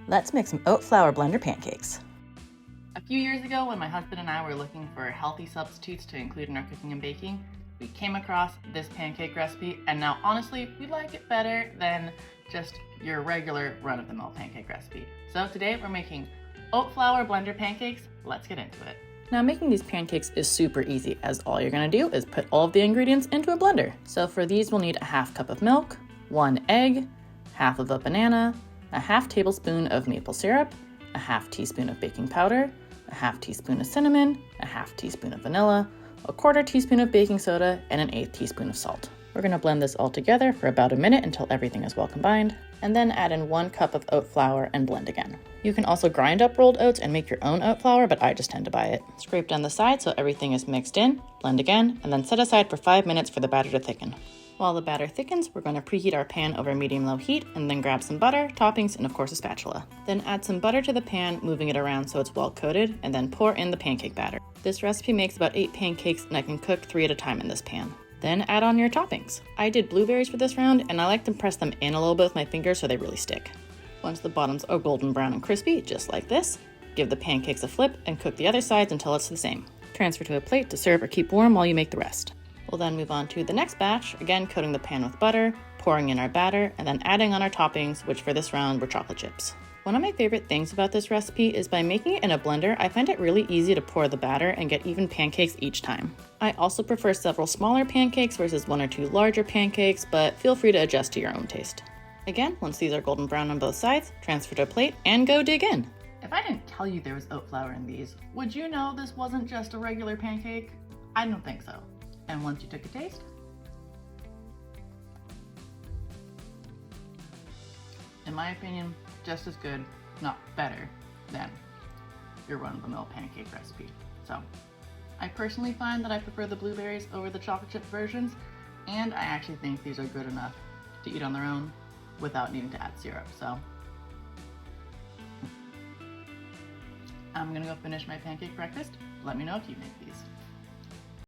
Let's make some oat flour blender pancakes. A few years ago, when my husband and I were looking for healthy substitutes to include in our cooking and baking, we came across this pancake recipe, and now honestly, we like it better than just your regular run-of-the-mill pancake recipe. So today we're making oat flour blender pancakes. Let's get into it. Now making these pancakes is super easy, as all you're gonna do is put all of the ingredients into a blender. So for these we'll need a half cup of milk, 1 egg, half of a banana, a half tablespoon of maple syrup, a half teaspoon of baking powder, a half teaspoon of cinnamon, a half teaspoon of vanilla, a quarter teaspoon of baking soda, and an 1/8 teaspoon of salt. We're gonna blend this all together for about a minute until everything is well combined, and then add in 1 cup of oat flour and blend again. You can also grind up rolled oats and make your own oat flour, but I just tend to buy it. Scrape down the sides so everything is mixed in, blend again, and then set aside for 5 minutes for the batter to thicken. While the batter thickens, we're going to preheat our pan over medium-low heat and then grab some butter, toppings, and of course a spatula. Then add some butter to the pan, moving it around so it's well coated, and then pour in the pancake batter. This recipe makes about 8 pancakes and I can cook 3 at a time in this pan. Then add on your toppings. I did blueberries for this round and I like to press them in a little bit with my fingers so they really stick. Once the bottoms are golden brown and crispy, just like this, give the pancakes a flip and cook the other sides until it's the same. Transfer to a plate to serve or keep warm while you make the rest. We'll then move on to the next batch, again coating the pan with butter, pouring in our batter, and then adding on our toppings, which for this round were chocolate chips. One of my favorite things about this recipe is by making it in a blender, I find it really easy to pour the batter and get even pancakes each time. I also prefer several smaller pancakes versus 1 or 2 larger pancakes, but feel free to adjust to your own taste. Again, once these are golden brown on both sides, transfer to a plate and go dig in. If I didn't tell you there was oat flour in these, would you know this wasn't just a regular pancake? I don't think so. And once you took a taste, in my opinion, just as good, if not better, than your run-of-the-mill pancake recipe. So, I personally find that I prefer the blueberries over the chocolate chip versions, and I actually think these are good enough to eat on their own without needing to add syrup. So, I'm gonna go finish my pancake breakfast. Let me know if you make these.